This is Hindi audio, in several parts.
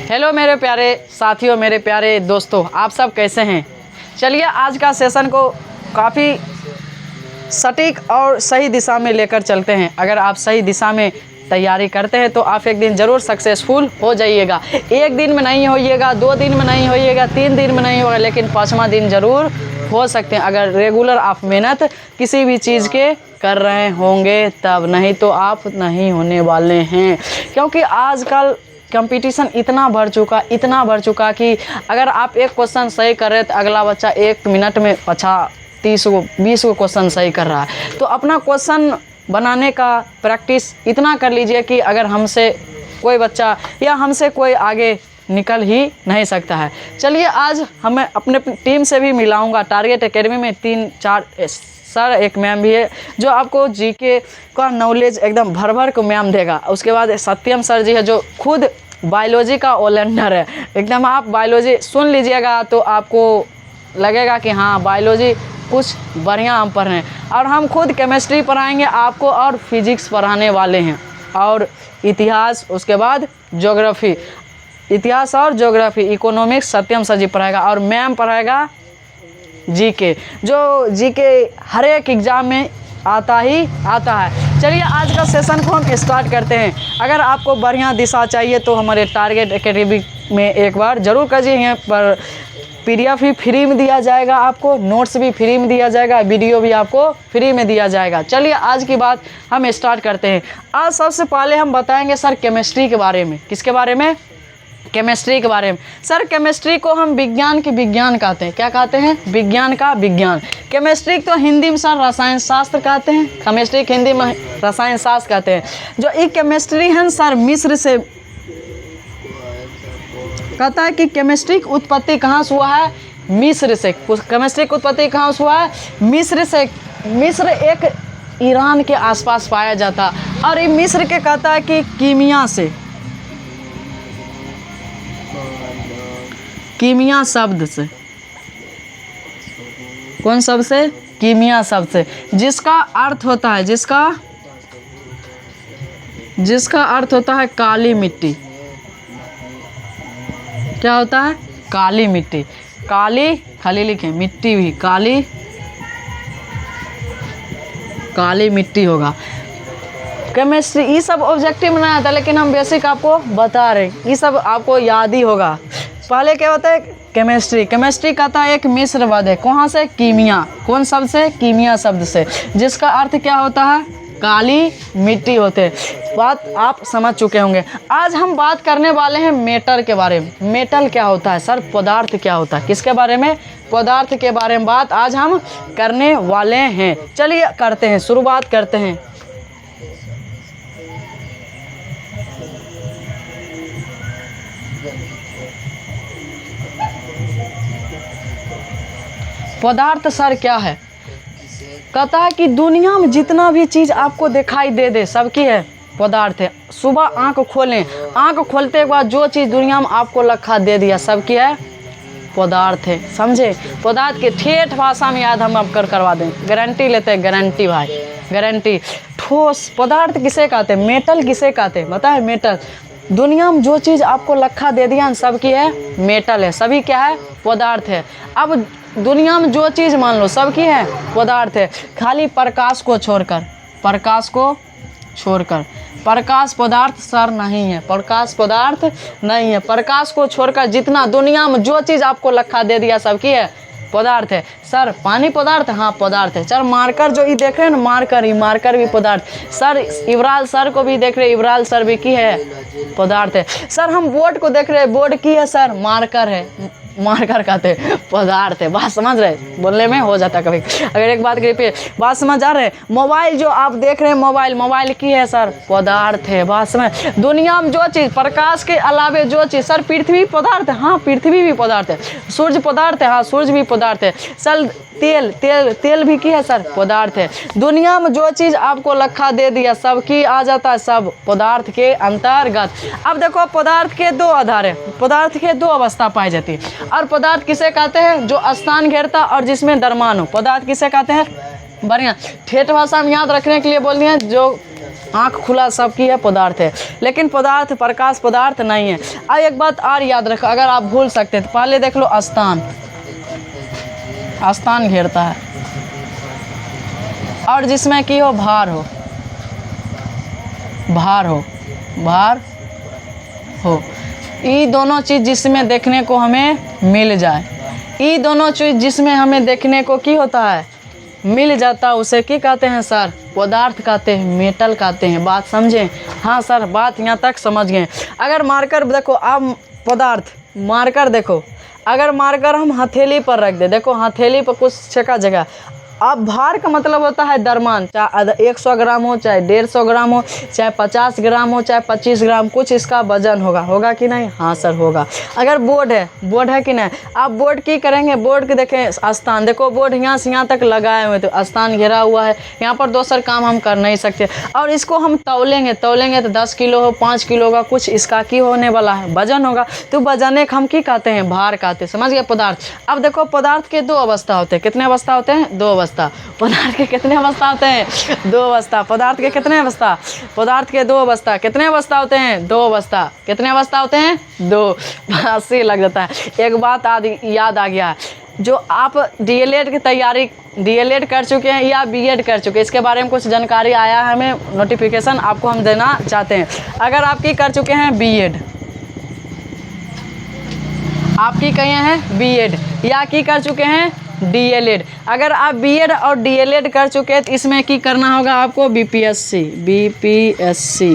हेलो मेरे प्यारे साथियों, मेरे प्यारे दोस्तों, आप सब कैसे हैं। चलिए आज का सेशन को काफ़ी सटीक और सही दिशा में लेकर चलते हैं। अगर आप सही दिशा में तैयारी करते हैं तो आप एक दिन ज़रूर सक्सेसफुल हो जाइएगा। एक दिन में नहीं होइएगा, 2 दिन में नहीं होइएगा, 3 दिन में नहीं होगा, लेकिन 5वां दिन ज़रूर हो सकते हैं अगर रेगुलर आप मेहनत किसी भी चीज़ के कर रहे होंगे तब, नहीं तो आप नहीं होने वाले हैं। क्योंकि आजकल कंपटीशन इतना बढ़ चुका कि अगर आप एक क्वेश्चन सही कर रहे तो अगला बच्चा 1 मिनट में 30 को 20 को क्वेश्चन सही कर रहा है। तो अपना क्वेश्चन बनाने का प्रैक्टिस इतना कर लीजिए कि अगर हमसे कोई बच्चा या हमसे कोई आगे निकल ही नहीं सकता है। चलिए आज हमें अपने टीम से भी मिलाऊंगा। टारगेट एकेडमी में 3-4 सर, एक मैम भी है जो आपको जीके का नॉलेज एकदम भर भर को मैम देगा। उसके बाद सत्यम सर जी है जो खुद बायोलॉजी का ऑलराउंडर है। एकदम आप बायोलॉजी सुन लीजिएगा तो आपको लगेगा कि हाँ बायोलॉजी कुछ बढ़िया हम पढ़ रहे हैं। और हम खुद केमिस्ट्री पढ़ाएंगे आपको और फिजिक्स पढ़ाने वाले हैं, और इतिहास, उसके बाद ज्योग्राफी, इतिहास और ज्योग्राफी, इकोनॉमिक्स सत्यम सर जी पढ़ाएगा, और मैम पढ़ाएगा जीके, जो जीके हर एक एग्ज़ाम में आता है। चलिए आज का सेशन को हम स्टार्ट करते हैं। अगर आपको बढ़िया दिशा चाहिए तो हमारे टारगेट एकेडमी में एक बार ज़रूर करिए। यहाँ पर PDF भी फ्री में दिया जाएगा, आपको नोट्स भी फ्री में दिया जाएगा, वीडियो भी आपको फ्री में दिया जाएगा। चलिए आज की बात हम स्टार्ट करते हैं। आज सबसे पहले हम बताएंगे सर केमिस्ट्री के बारे में। किसके बारे में? केमिस्ट्री के बारे में। सर केमिस्ट्री को हम विज्ञान के विज्ञान कहते हैं। क्या कहते हैं? विज्ञान का विज्ञान। केमिस्ट्री तो हिंदी में सर रसायन शास्त्र कहते हैं। केमिस्ट्री के हिंदी में रसायन शास्त्र कहते हैं। जो ये केमिस्ट्री है सर मिस्र से कहता है कि केमिस्ट्री की उत्पत्ति कहाँ से हुआ है? मिस्र से। केमिस्ट्री की उत्पत्ति कहाँ से हुआ है? मिस्र से। मिस्र एक ईरान के आसपास पाया जाता, और ये मिस्र के कहता है कि कीमिया से, कीमिया शब्द से। कौन शब्द से? कीमिया शब्द से, जिसका अर्थ होता है जिसका अर्थ होता है काली मिट्टी। क्या होता है? काली मिट्टी। काली खाली लिखें, मिट्टी भी काली मिट्टी होगा। केमिस्ट्री ये सब ऑब्जेक्टिव में नहीं आता, लेकिन हम बेसिक आपको बता रहे हैं, ये सब आपको याद ही होगा। पहले क्या होता है? केमिस्ट्री कहता है एक मिश्र पद है। कहाँ से? कीमिया। कौन शब्द से? कीमिया शब्द से, जिसका अर्थ क्या होता है? काली मिट्टी होते। बात आप समझ चुके होंगे। आज हम बात करने वाले हैं मेटल के बारे में। मेटल क्या होता है सर? पदार्थ क्या होता है? किसके बारे में? पदार्थ के बारे में बात आज हम करने वाले हैं। चलिए करते हैं, शुरुआत करते हैं। पदार्थ सर क्या है? कहता है कि दुनिया में जितना भी चीज़ आपको दिखाई दे सबकी है पदार्थ है। सुबह आंख खोलें, आंख खोलते के बाद जो चीज़ दुनिया में आपको लखा दे दिया सबकी है पदार्थ है। समझे? पदार्थ के ठेठ भाषा में याद हम अब करवा दें। गारंटी लेते हैं, गारंटी भाई, गारंटी। ठोस पदार्थ किसे कहते हैं? मेटल किसे कहते हैं? बताए? मेटल। दुनिया में जो चीज़ आपको लखा दे दिया सबकी है मेटल है, सभी क्या है? पदार्थ है। अब दुनिया में जो चीज़ मान लो सबकी है पदार्थ है, खाली प्रकाश को छोड़कर। प्रकाश पदार्थ सर नहीं है, प्रकाश पदार्थ नहीं है। प्रकाश को छोड़कर जितना दुनिया में जो चीज़ आपको लखा दे दिया सबकी है पदार्थ है। सर पानी पदार्थ? हाँ पदार्थ है। सर मार्कर जो ये देख रहे हैं ना, मार्कर भी पदार्थ। सर इब्राल सर को भी देख रहे हैं, इब्राल सर भी की है पदार्थ है। सर हम बोर्ड को देख रहे हैं, बोर्ड की है सर मार्कर है, मार्कर कहते हैं पदार्थ है। बात समझ रहे? बोलने में हो जाता कभी। अगर एक बात पे बात समझ आ रहे हैं? मोबाइल जो आप देख रहे हैं, मोबाइल की है सर पदार्थ है। बात समझ? दुनिया में जो चीज़ प्रकाश के अलावे जो चीज़, सर पृथ्वी पदार्थ है? हाँ पृथ्वी भी पदार्थ है। सूर्य पदार्थ है? हाँ सूर्य भी पदार्थ है। सर तेल भी की है सर पदार्थ है। दुनिया में जो चीज़ आपको लखा दे दिया सबकी आ जाता है सब पदार्थ के अंतर्गत। अब देखो पदार्थ के 2 आधार है, पदार्थ के 2 अवस्था पाई जाती है। और पदार्थ किसे कहते हैं? जो स्थान घेरता और जिसमें द्रव्यमान हो। पदार्थ किसे कहते हैं? बढ़िया ठेठ भाषा में याद रखने के लिए बोल दिए, जो आँख खुला सबकी है, पदार्थ है, लेकिन पदार्थ प्रकाश पदार्थ नहीं है। अब एक बात और याद रखो, अगर आप भूल सकते हैं तो पहले देख लो स्थान, स्थान घेरता है, और जिसमें कि हो भार हो, भार हो, भार हो, ये दोनों चीज़ जिसमें देखने को हमें मिल जाए, ये दोनों चीज़ जिसमें हमें देखने को की होता है मिल जाता, उसे क्या कहते हैं सर? पदार्थ कहते हैं, मेटल कहते हैं। बात समझें? हाँ सर, बात यहाँ तक समझ गए। अगर मार्कर देखो आप, पदार्थ मार्कर देखो, अगर मार्कर हम हथेली पर रख दे, देखो हथेली पर कुछ जगह जगह, अब भार का मतलब होता है द्रव्यमान, चाहे 100 ग्राम हो, चाहे 150 ग्राम हो, चाहे 50 ग्राम हो, चाहे 25 ग्राम, कुछ इसका वजन होगा, होगा कि नहीं? हाँ सर होगा। अगर बोर्ड है, बोर्ड है कि नहीं? आप बोर्ड की करेंगे, बोर्ड के देखें स्थान, देखो बोर्ड यहाँ से यहाँ तक लगाए हुए, तो स्थान घेरा हुआ है, यहाँ पर दूसरा काम हम कर नहीं सकते। और इसको हम तौलेंगे, तौलेंगे तो 10 किलो हो, 5 किलो का कुछ इसका की होने वाला है, वजन होगा, तो वजन एक हम की कहते हैं? भार कहते हैं। समझ गए? पदार्थ। अब देखो पदार्थ के दो अवस्था होते हैं, कितने अवस्था होते हैं? दो अवस्था। पदार्थ के कितने अवस्था होते हैं? दो अवस्था। पदार्थ के कितने अवस्था? पदार्थ के दो अवस्था। कितने अवस्था होते हैं? दो अवस्था। कितने अवस्था होते हैं? दो। हंसी लग जाता है। एक बात याद आ गया, जो आप डीएलएड की तैयारी, डीएलएड कर चुके हैं या बीएड कर चुके हैं, इसके बारे में कुछ जानकारी आया है हमें, नोटिफिकेशन आपको हम देना चाहते हैं। अगर आपकी कर चुके हैं बीएड, आपकी कहे हैं बीएड, या की कर चुके हैं डीएलएड, अगर आप बीएड और डीएलएड कर चुके हैं तो इसमें की करना होगा आपको? बीपीएससी, बीपीएससी,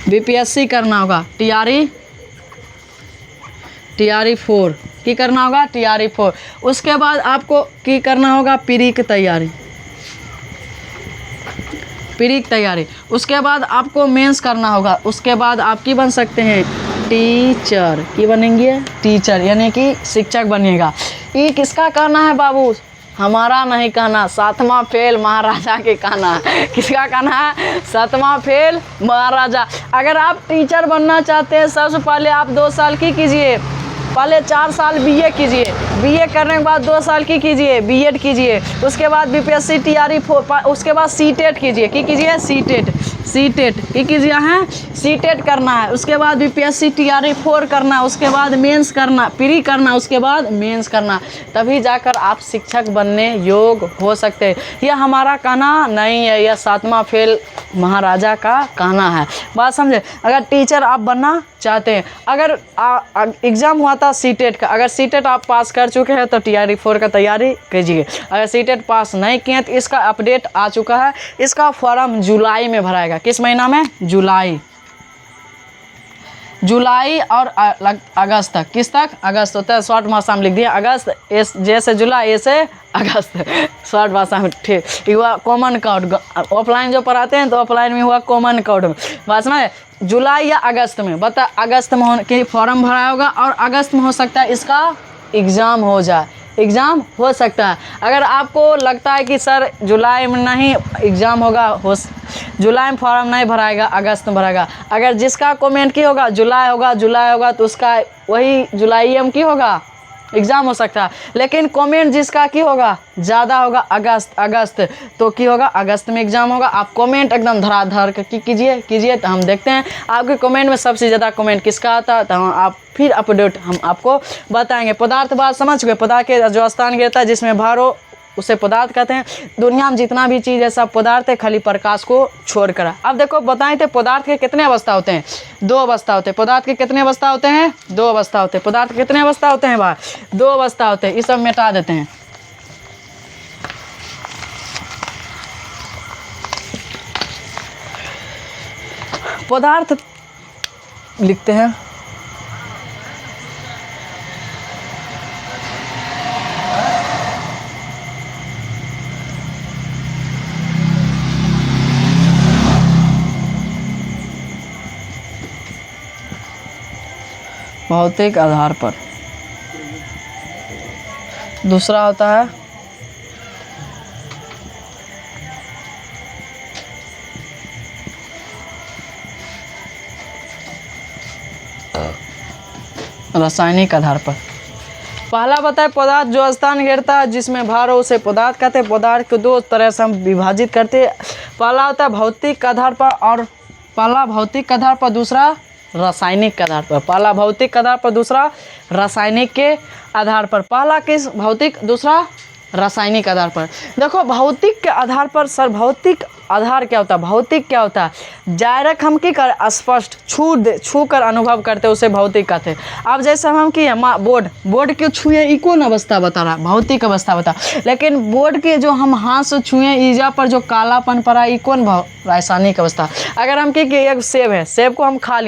बीपीएससी करना होगा। टीआरई 4 की करना होगा, टीआरई 4। उसके बाद आपको की करना होगा? प्री की तैयारी, प्री की तैयारी। उसके बाद आपको मेंस करना होगा। उसके बाद आप की बन सकते हैं? टीचर। की बनेंगे? टीचर, यानी कि शिक्षक बनिएगा। ये किसका कहना है बाबू? हमारा नहीं कहना, 7वां फेल महाराजा के कहना है। किसका कहना है? 7वां फेल महाराजा। अगर आप टीचर बनना चाहते हैं, सबसे पहले आप 2 साल की कीजिए, पहले 4 साल बीए कीजिए, बीए करने के बाद 2 साल की कीजिए, बीएड कीजिए, उसके बाद बीपीएससी टीआरई 4, उसके बाद सीटेट कीजिए। की कीजिए? सीटेट, सीटेट की कीजिए हैं, सीटेट करना है। उसके बाद बीपीएससी टीआरई 4 करना, उसके बाद मेंस करना, प्री करना, उसके बाद मेंस करना, तभी जाकर आप शिक्षक बनने योग्य हो सकते हैं। यह हमारा कहना नहीं है, यह 7वां फेल महाराजा का कहना है। बात समझे? अगर टीचर आप बनना चाहते हैं, अगर एग्ज़ाम हुआ था सीटेट का, अगर सीटेट आप पास कर चुके हैं तो टीआरई 4 का तैयारी कीजिए। अगर सीटेट पास नहीं किए तो इसका अपडेट आ चुका है, इसका फॉर्म जुलाई में भराएगा। किस महीना में? जुलाई, जुलाई और अगस्त तक। किस तक? अगस्त होता है, शॉर्ट भाषा में लिख दिया अगस्त, एस जैसे जुलाई ऐसे अगस्त, शॉर्ट भाषा में। ठीक, हुआ कॉमन कोड। ऑफलाइन जो पढ़ाते हैं तो ऑफलाइन में हुआ कॉमन कोड में। बात में जुलाई या अगस्त में, बता अगस्त में के फॉर्म भरा होगा, और अगस्त में हो सकता है इसका एग्ज़ाम हो जाए, एग्ज़ाम हो सकता है। अगर आपको लगता है कि सर जुलाई में नहीं एग्ज़ाम होगा, हो जुलाई में फॉर्म नहीं भराएगा, अगस्त में भराएगा, अगर जिसका कमेंट की होगा जुलाई होगा, जुलाई होगा, तो उसका वही जुलाई में की होगा एग्ज़ाम हो सकता है। लेकिन कमेंट जिसका की होगा ज़्यादा होगा अगस्त, अगस्त, तो की होगा अगस्त में एग्ज़ाम होगा। आप कमेंट एकदम धराधर कीजिए, तो हम देखते हैं आपके कमेंट में सबसे ज़्यादा कमेंट किसका आता है, तो आप फिर अपडेट हम आपको बताएंगे। पदार्थ बात समझ गए? पदार्थ के जो स्थान गिरता है जिसमें भार हो उसे पदार्थ कहते हैं। दुनिया में जितना भी चीज़ है सब पदार्थ है, खाली प्रकाश को छोड़कर। अब देखो बताए थे पदार्थ के कितने अवस्था होते हैं? 2 अवस्था होते हैं। पदार्थ के कितने अवस्था होते हैं? 2 अवस्था होते हैं। पदार्थ के कितने अवस्था होते हैं भाई? 2 अवस्था होते हैं। ये सब मिटा देते हैं। पदार्थ लिखते हैं, भौतिक आधार पर। दूसरा होता है रासायनिक आधार पर। पहला बताए पदार्थ जो स्थान घेरता है जिसमें भार हो उसे पदार्थ कहते हैं। पदार्थ को 2 तरह से हम विभाजित करते हैं। पहला होता है भौतिक आधार पर, और पहला भौतिक आधार पर, दूसरा रासायनिक आधार पर। पहला भौतिक आधार पर, दूसरा रासायनिक के आधार पर। पहला किस भौतिक, दूसरा रासायनिक आधार पर। देखो भौतिक के आधार पर सर, भौतिक आधार क्या होता है, भौतिक क्या होता है, डायरेक्ट हम की कर स्पष्ट छू कर अनुभव करते उसे भौतिक कहते हैं। अब जैसे हम की बोर्ड के छुए ई कौन अवस्था बता रहा है, भौतिक अवस्था बता। लेकिन बोर्ड के जो हम हाथ से छुए ईजा पर जो कालापन पड़ा ई कौन रासायनिक अवस्था। अगर हम की एक सेब है, सेब को हम खा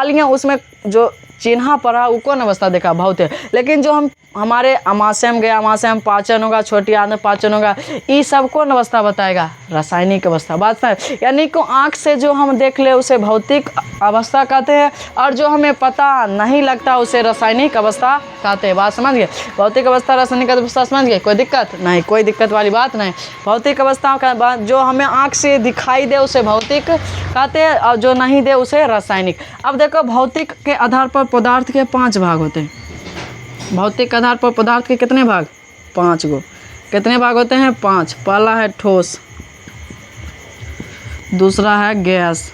लिए उसमें जो चिन्हा पड़ा वो कौन अवस्था देखा, भौतिक। लेकिन जो हम हमारे अमाशय में गया, अमाशय में पाचन होगा, छोटी आंत में पाचन होगा, ये सब कौन अवस्था बताएगा, रासायनिक अवस्था। बात है, यानी कि आँख से जो हम देख ले उसे भौतिक अवस्था कहते हैं, और जो हमें पता नहीं लगता उसे रासायनिक अवस्था कहते हैं। बात समझ गए, भौतिक अवस्था रासायनिक अवस्था समझ गए, कोई दिक्कत नहीं, कोई दिक्कत वाली बात नहीं। भौतिक अवस्था का बात जो हमें आँख से दिखाई दे उसे भौतिक कहते हैं, और जो नहीं दे उसे रासायनिक। अब देखो भौतिक के आधार पर पदार्थ के 5 भाग होते हैं। भौतिक आधार पर पदार्थ के कितने भाग, 5 गो। कितने भाग होते हैं, 5। पहला है ठोस, दूसरा है गैस,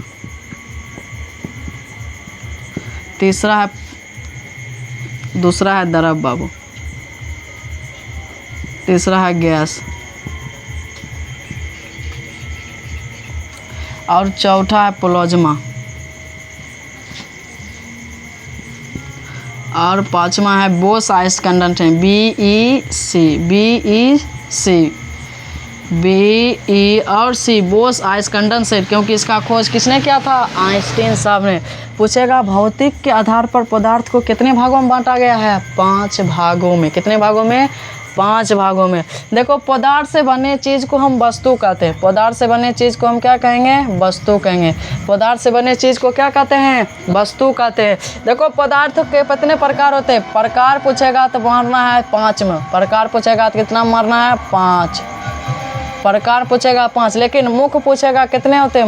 तीसरा है द्रव बाबू, तीसरा है गैस, और चौथा है प्लाज्मा, और 5वां है बोस आइस कंडेंसेट, BE और C बोस आइस कंडेंसेट। क्योंकि इसका खोज किसने किया था, आइंस्टीन साहब ने। पूछेगा भौतिक के आधार पर पदार्थ को कितने भागों में बांटा गया है, 5 भागों में। कितने भागों में, 5 भागों में। देखो पदार्थ से बने चीज़ को हम वस्तु कहते हैं, पदार्थ से बने चीज़ को हम क्या कहेंगे, वस्तु कहेंगे। पदार्थ से बने चीज़ को क्या कहते हैं, वस्तु कहते हैं। देखो पदार्थ के कितने प्रकार होते हैं, प्रकार पूछेगा तो मारना है 5 में, प्रकार पूछेगा तो कितना मारना है, 5 प्रकार पूछेगा 5। लेकिन मुख्य पूछेगा कितने होते हैं,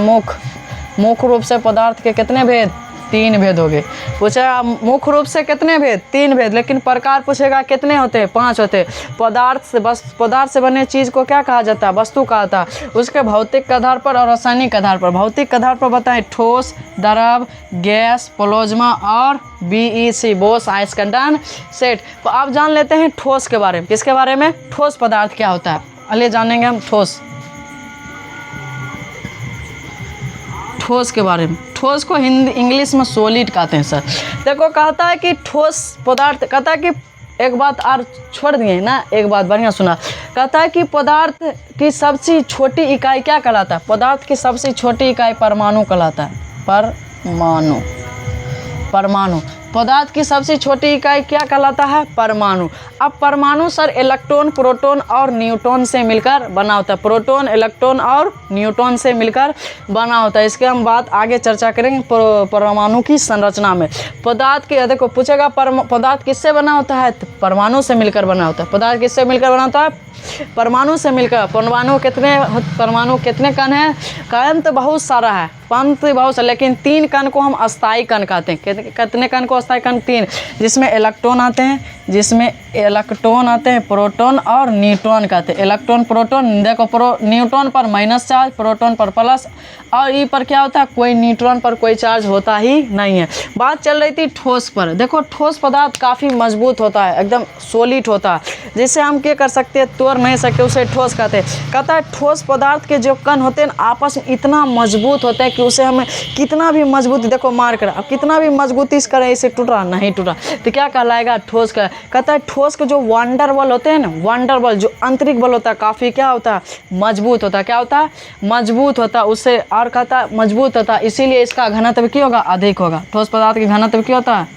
मुख्य रूप से पदार्थ के कितने भेद, 3 भेद हो गए। पूछेगा मुख्य रूप से कितने भेद, 3 भेद। लेकिन प्रकार पूछेगा कितने होते हैं, 5 होते हैं। पदार्थ से बने चीज़ को क्या कहा जाता है, वस्तु कहा जाता है। उसके भौतिक आधार पर और रासायनिक आधार पर। भौतिक आधार पर बताएं ठोस, द्रव, गैस, प्लाज्मा और BEC बोस आइस कंडेंसेट। तो आप जान लेते हैं ठोस के बारे में। किसके बारे में, ठोस पदार्थ क्या होता है, अले जानेंगे हम ठोस के बारे में। ठोस को हिंदी इंग्लिश में सॉलिड कहते हैं सर। देखो कहता है कि ठोस पदार्थ, कहता है कि एक बात और छोड़ दिए ना, एक बात बढ़िया सुना। कहता है कि पदार्थ की सबसे छोटी इकाई क्या कहलाता है, पदार्थ की सबसे छोटी इकाई परमाणु कहलाता है। परमाणु पदार्थ की सबसे छोटी इकाई क्या कहलाता है, परमाणु। अब परमाणु सर इलेक्ट्रॉन, प्रोटॉन और न्यूट्रॉन से मिलकर बना होता है। प्रोटॉन, इलेक्ट्रॉन और न्यूट्रॉन से मिलकर बना होता है। इसके हम बात आगे चर्चा करेंगे परमाणु की संरचना में। पदार्थ के देखो पूछेगा पदार्थ किससे बना होता है, तो परमाणु से मिलकर बना होता है। पदार्थ किससे मिलकर बना होता है, परमाणु से मिलकर। परमाणु कितने कण हैं, कण तो बहुत सारा है, पंत बहुत सारा, लेकिन 3 कण को हम अस्थायी कण कहते हैं। कितने कण को अस्थायी कण, 3, जिसमें इलेक्ट्रॉन आते हैं, प्रोटॉन और न्यूट्रॉन कहते हैं। इलेक्ट्रॉन, प्रोटॉन, देखो न्यूट्रॉन पर माइनस चार्ज, प्रोटॉन पर प्लस, और ई पर क्या होता है, कोई न्यूट्रॉन पर कोई चार्ज होता ही नहीं है। बात चल रही थी ठोस पर। देखो ठोस पदार्थ काफ़ी मजबूत होता है, एकदम सॉलिड होता है, जिससे हम क्या कर सकते हैं, तोड़ नहीं सकते, उसे ठोस कहते हैं। कहता है ठोस पदार्थ के जो कण होते हैं आपस में इतना मजबूत होते हैं कि उसे हमें कितना भी मजबूती, देखो मार कर अब कितना भी मजबूती से करें इसे टूटा नहीं टूटा, तो क्या कहलाएगा, ठोस का। कहता है ठोस के जो वंडर बल होते हैं ना, वंडर बल जो आंतरिक बल होता है काफ़ी क्या होता है, मजबूत होता है। क्या होता है, मजबूत होता है। उससे और कहता है मजबूत होता है, इसीलिए इसका घनत्व क्या होगा, अधिक होगा। ठोस पदार्थ की घनत्व क्या होता है,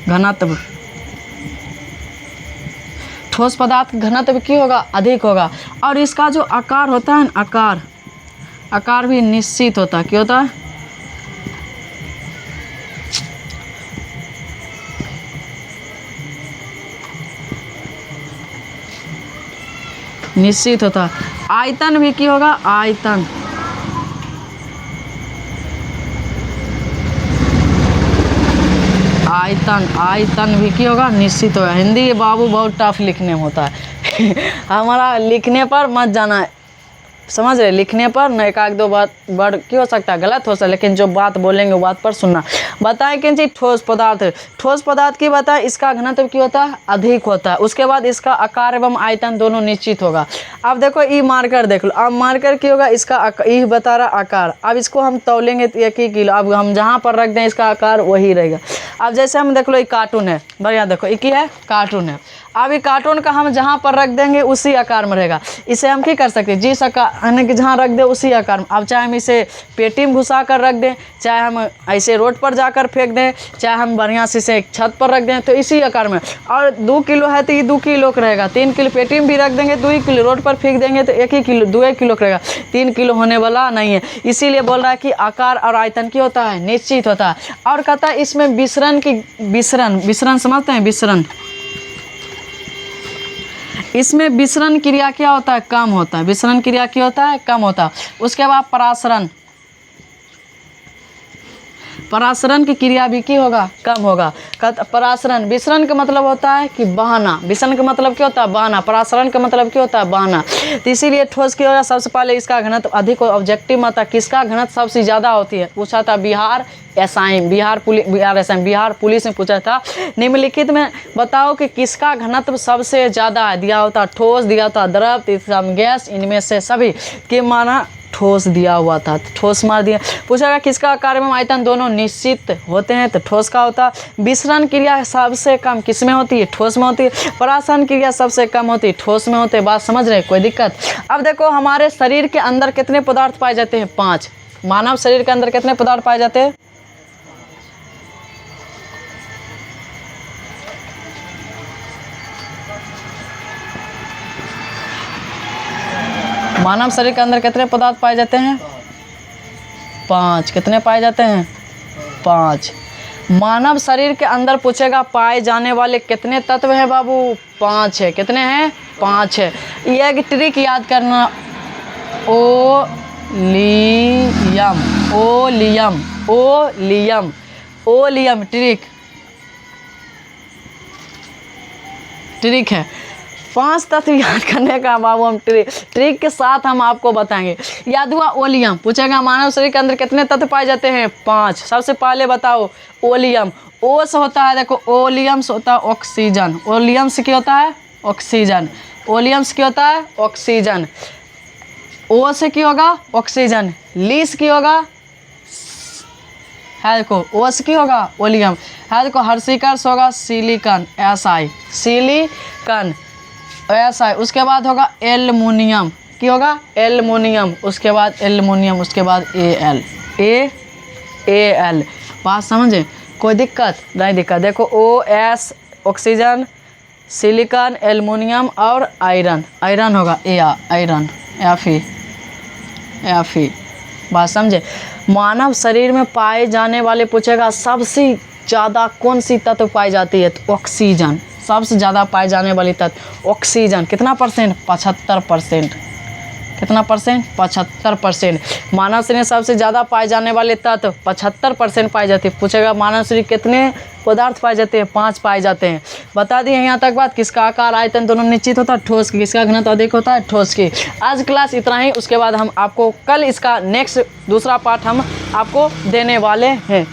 घनत्व। ठोस पदार्थ का घनत्व क्या होगा, अधिक होगा। और इसका जो आकार होता है ना, आकार भी निश्चित होता है। क्या होता है, निश्चित होता है। आयतन भी क्या होगा, आयतन। आयतन भी क्या होगा, निश्चित होगा। हिंदी के बाबू बहुत टफ लिखने में होता है हमारा लिखने पर मत जाना है, समझ रहे, लिखने पर न एक आध दो बात वर्ड क्या हो सकता है गलत हो सकता है, लेकिन जो बात बोलेंगे वो बात पर सुनना। बताएं कि जी ठोस पदार्थ की बताएं इसका घनत्व क्या होता है, अधिक होता है। उसके बाद इसका आकार एवं आयतन दोनों निश्चित होगा। अब देखो ई मार्कर देख लो, अब मार्कर क्या होगा, इसका ई बता रहा आकार। अब इसको हम तौलेंगे तो 1 ही किलो, अब हम जहाँ पर रख दें इसका आकार वही रहेगा। अब जैसे हम देख लो ये कार्टून है, बढ़िया देखो ये क्या है, कार्टून है। अब ये कार्टून का हम जहाँ पर रख देंगे उसी आकार में रहेगा। इसे हम क्या कर सकते हैं, जिस आकार यानी कि जहाँ रख दे उसी आकार में। अब चाहे हम इसे पेटी में घुसा कर रख दें, चाहे हम ऐसे रोड पर जाकर फेंक दें, चाहे हम बढ़िया से इसे छत पर रख दें, तो इसी आकार में। और 2 किलो है तो ये 2 किलो का रहेगा। 3 किलो पेटी में भी रख देंगे 2 ही किलो, रोड पर फेंक देंगे तो 1 ही किलो 2 किलो का रहेगा, 3 किलो होने वाला नहीं है। इसीलिए बोल रहा है कि आकार और आयतन क्या होता है, निश्चित होता है। और कहता है इसमें विसरण समझते हैं, विसरण, इसमें विसरण क्रिया क्या होता है, कम होता है। विसरण क्रिया क्या होता है, कम होता है। उसके बाद परासरण की क्रिया भी क्या होगा, कम होगा। परासरण, विसरण का मतलब होता है कि बहाना, विसरण का मतलब क्या होता है, बहाना। परासरण का मतलब क्या होता है, बहाना। तो इसीलिए ठोस की होगा सबसे पहले इसका घनत्व अधिक ऑब्जेक्टिव में आता है, किसका घनत्व सबसे ज़्यादा होती है, पूछा था बिहार पुलिस ने पूछा था, निम्नलिखित में बताओ कि किसका घनत्व सबसे ज़्यादा है। दिया होता ठोस, दिया होता द्रव, तीसरा गैस, इनमें से सभी के माना ठोस दिया हुआ था, ठोस मार दिया। पूछेगा किसका आकार एवं आयतन दोनों निश्चित होते हैं, तो ठोस का होता है। विसरण क्रिया सबसे कम किस में होती है, ठोस में होती है। परासरण क्रिया सबसे कम होती है, ठोस में होते हैं। बात समझ रहे, कोई दिक्कत। अब देखो हमारे शरीर के अंदर कितने पदार्थ पाए जाते हैं, 5। मानव शरीर के अंदर कितने पदार्थ पाए जाते हैं, मानव शरीर के अंदर कितने पदार्थ पाए जाते हैं, 5। कितने पाए जाते हैं, 5। मानव शरीर के अंदर पूछेगा पाए जाने वाले कितने तत्व हैं बाबू, 5 है। कितने हैं, 5 है। ये एक ट्रिक याद करना, ओलियम ट्रिक है। 5 तत्व याद करने का बाबू हम ट्रिक के साथ हम आपको बताएंगे। याद हुआ, ओलियम पूछेगा मानव शरीर के अंदर कितने तत्व पाए जाते हैं, 5। सबसे पहले बताओ ओलियम। ओ से होता है, देखो ओलियम से होता है ऑक्सीजन। ओलियम से क्या होता है, ऑक्सीजन। ओलियम से क्या होता है, ऑक्सीजन। ओ से क्या होगा, ऑक्सीजन। ली से क्या होगा, है देखो ओ से क्या होगा, ओलियम। है देखो हर्षिकर से होगा सिलिकॉन, SI, सिलिकॉन, SI। उसके बाद होगा एल्युमिनियम, क्या होगा, एल्युमिनियम। उसके बाद एल्युमिनियम, उसके बाद Al। बात समझे, कोई दिक्कत नहीं दिक्कत। देखो OS ऑक्सीजन, सिलिकॉन, एल्युमिनियम और आयरन होगा आयरन, Fe। बात समझे। मानव शरीर में पाए जाने वाले पूछेगा सबसे ज़्यादा कौन सी तत्व पाई जाती है, तो ऑक्सीजन। सबसे ज़्यादा पाए जाने वाली तत्व ऑक्सीजन। कितना परसेंट, 75%। कितना परसेंट, 75%। मानव शरीर में सबसे ज़्यादा पाए जाने वाले तत्व 75% पाए जाते हैं। पूछेगा मानव शरीर कितने पदार्थ पाए जाते हैं, 5 पाए जाते हैं। बता दिए यहाँ तक बात। किसका आकार आयतन दोनों निश्चित होता है, ठोस की। किसका घनत्व अधिक होता है, ठोस की। आज क्लास इतना ही। उसके बाद हम आपको कल इसका नेक्स्ट दूसरा पार्ट हम आपको देने वाले हैं।